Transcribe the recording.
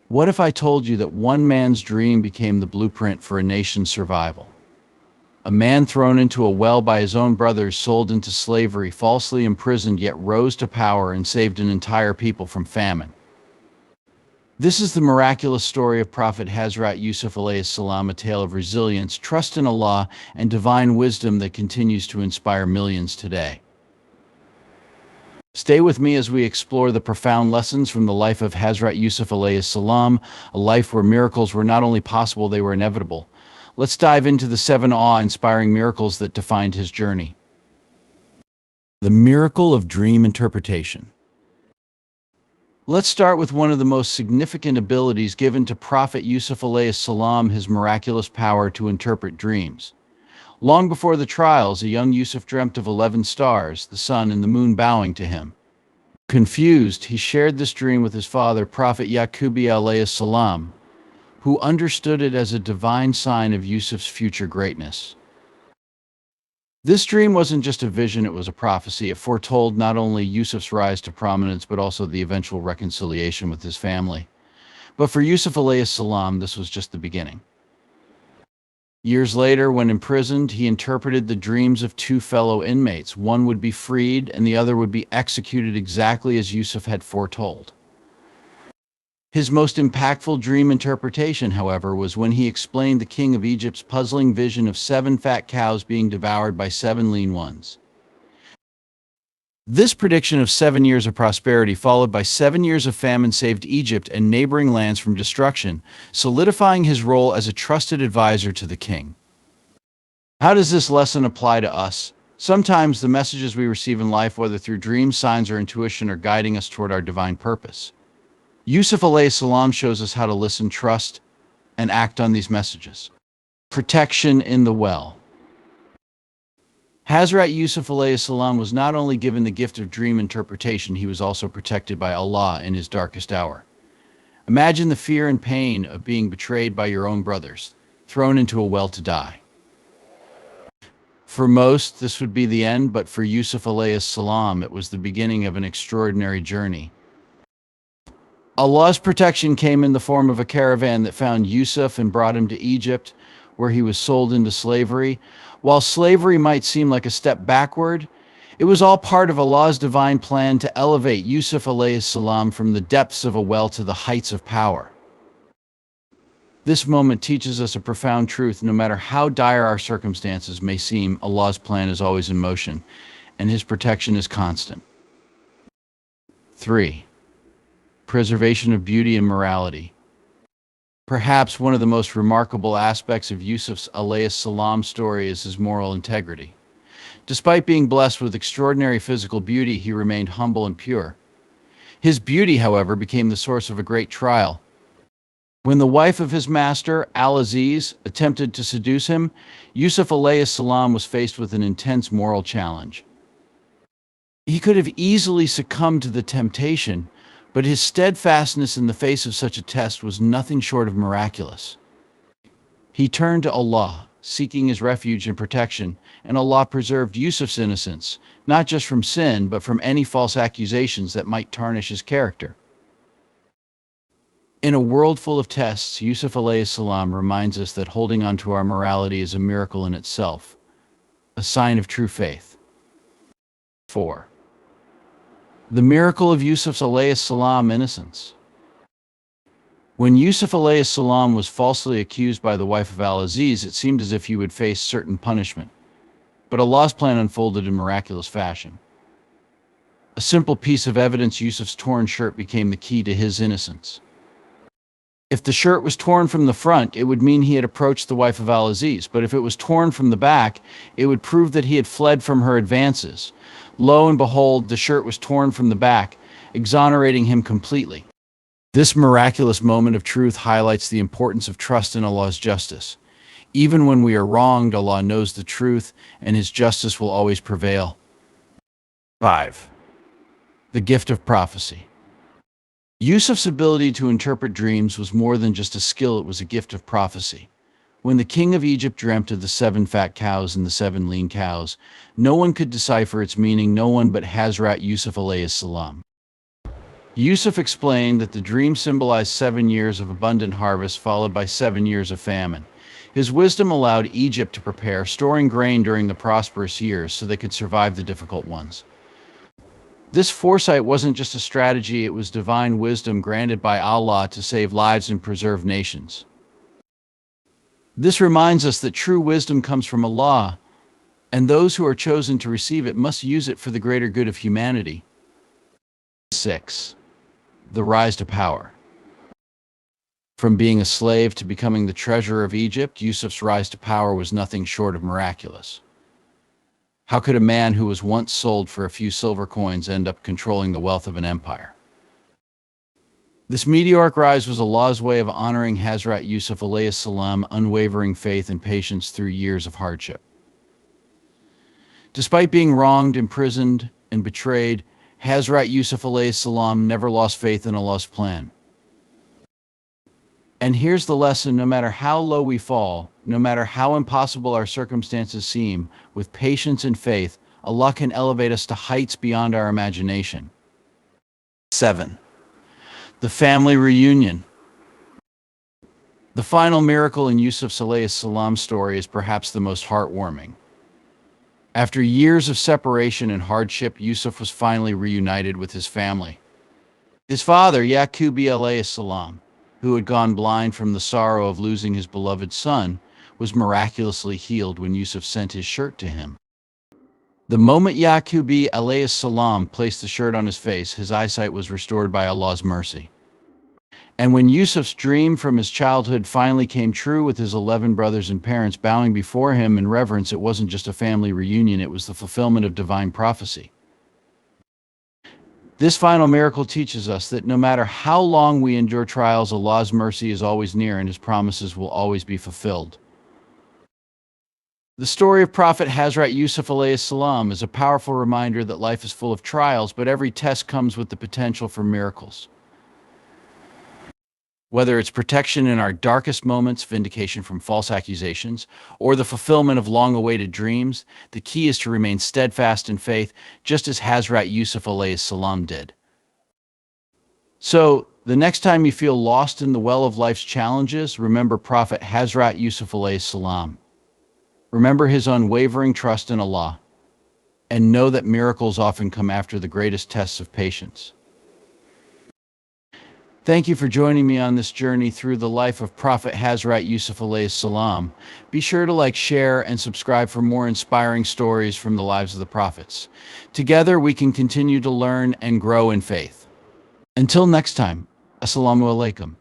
What if I told you that one man's dream became the blueprint for a nation's survival? A man thrown into a well by his own brothers, sold into slavery, falsely imprisoned, yet rose to power and saved an entire people from famine. This is the miraculous story of Prophet Hazrat Yusuf alayhis salam, a tale of resilience, trust in Allah, and divine wisdom that continues to inspire millions today. Stay with me as we explore the profound lessons from the life of Hazrat Yusuf alayhis salam, a life where miracles were not only possible, they were inevitable. Let's dive into the 7 awe-inspiring miracles that defined his journey. The miracle of dream interpretation. Let's start with one of the most significant abilities given to Prophet Yusuf alayhis salam, his miraculous power to interpret dreams. Long before the trials, a young Yusuf dreamt of 11 stars, the sun and the moon bowing to him. Confused, he shared this dream with his father, Prophet Yaqub alayhis salam, who understood it as a divine sign of Yusuf's future greatness. This dream wasn't just a vision, it was a prophecy. It foretold not only Yusuf's rise to prominence, but also the eventual reconciliation with his family. But for Yusuf alayhis salam, this was just the beginning. Years later, when imprisoned, he interpreted the dreams of 2 fellow inmates. One would be freed and the other would be executed exactly as Yusuf had foretold. His most impactful dream interpretation, however, was when he explained the king of Egypt's puzzling vision of 7 fat cows being devoured by 7 lean ones. This prediction of 7 years of prosperity followed by 7 years of famine saved Egypt and neighboring lands from destruction, solidifying his role as a trusted advisor to the king. How does this lesson apply to us? Sometimes the messages we receive in life, whether through dreams, signs, or intuition, are guiding us toward our divine purpose. Yusuf alayhis salam shows us how to listen, trust, and act on these messages. Protection in the well. Hazrat Yusuf alayhis salam was not only given the gift of dream interpretation, he was also protected by Allah in his darkest hour. Imagine the fear and pain of being betrayed by your own brothers, thrown into a well to die. For most, this would be the end, but for Yusuf alayhis salam, it was the beginning of an extraordinary journey. Allah's protection came in the form of a caravan that found Yusuf and brought him to Egypt, where he was sold into slavery. While slavery might seem like a step backward, it was all part of Allah's divine plan to elevate Yusuf alayhis salam from the depths of a well to the heights of power. This moment teaches us a profound truth. No matter how dire our circumstances may seem, Allah's plan is always in motion, and His protection is constant. 3. Preservation of beauty and morality. Perhaps one of the most remarkable aspects of Yusuf's alayhis salam story is his moral integrity. Despite being blessed with extraordinary physical beauty, he remained humble and pure. His beauty, however, became the source of a great trial. When the wife of his master, Al-Aziz, attempted to seduce him, Yusuf alayhis salam was faced with an intense moral challenge. He could have easily succumbed to the temptation, but his steadfastness in the face of such a test was nothing short of miraculous. He turned to Allah, seeking His refuge and protection, and Allah preserved Yusuf's innocence, not just from sin, but from any false accusations that might tarnish his character. In a world full of tests, Yusuf alayhis salam reminds us that holding on to our morality is a miracle in itself, a sign of true faith. 4. The miracle of Yusuf's alayhis salam innocence. When Yusuf alayhis salam was falsely accused by the wife of Al-Aziz, it seemed as if he would face certain punishment. But Allah's plan unfolded in miraculous fashion. A simple piece of evidence, Yusuf's torn shirt, became the key to his innocence. If the shirt was torn from the front, it would mean he had approached the wife of Al-Aziz, but if it was torn from the back, it would prove that he had fled from her advances. Lo and behold, the shirt was torn from the back, exonerating him completely. This miraculous moment of truth highlights the importance of trust in Allah's justice. Even when we are wronged, Allah knows the truth, and His justice will always prevail. 5. The gift of prophecy. Yusuf's ability to interpret dreams was more than just a skill, it was a gift of prophecy. When the king of Egypt dreamt of the 7 fat cows and the 7 lean cows, no one could decipher its meaning, no one but Hazrat Yusuf alayhis salam. Yusuf explained that the dream symbolized 7 years of abundant harvest followed by 7 years of famine. His wisdom allowed Egypt to prepare, storing grain during the prosperous years so they could survive the difficult ones. This foresight wasn't just a strategy, it was divine wisdom granted by Allah to save lives and preserve nations. This reminds us that true wisdom comes from Allah, and those who are chosen to receive it must use it for the greater good of humanity. 6. The rise to power. From being a slave to becoming the treasurer of Egypt, Yusuf's rise to power was nothing short of miraculous. How could a man who was once sold for a few silver coins end up controlling the wealth of an empire? This meteoric rise was Allah's way of honoring Hazrat Yusuf alayhis salam, unwavering faith and patience through years of hardship. Despite being wronged, imprisoned, and betrayed, Hazrat Yusuf alayhis salam never lost faith in Allah's plan. And here's the lesson: no matter how low we fall, no matter how impossible our circumstances seem, with patience and faith, Allah can elevate us to heights beyond our imagination. 7. The family reunion. The final miracle in Yusuf alayhis salam's story is perhaps the most heartwarming. After years of separation and hardship, Yusuf was finally reunited with his family. His father, Yaqub alayhis salam, who had gone blind from the sorrow of losing his beloved son, was miraculously healed when Yusuf sent his shirt to him. The moment Yaqub alayhis salam placed the shirt on his face, his eyesight was restored by Allah's mercy. And when Yusuf's dream from his childhood finally came true with his 11 brothers and parents bowing before him in reverence, it wasn't just a family reunion, it was the fulfillment of divine prophecy. This final miracle teaches us that no matter how long we endure trials, Allah's mercy is always near and His promises will always be fulfilled. The story of Prophet Hazrat Yusuf alayhis salam is a powerful reminder that life is full of trials, but every test comes with the potential for miracles. Whether it's protection in our darkest moments, vindication from false accusations, or the fulfillment of long-awaited dreams, the key is to remain steadfast in faith, just as Hazrat Yusuf alayhis salam did. So, the next time you feel lost in the well of life's challenges, remember Prophet Hazrat Yusuf alayhis salam. Remember his unwavering trust in Allah, and know that miracles often come after the greatest tests of patience. Thank you for joining me on this journey through the life of Prophet Hazrat Yusuf alayhis salam. Be sure to like, share, and subscribe for more inspiring stories from the lives of the prophets. Together, we can continue to learn and grow in faith. Until next time, Assalamu alaikum.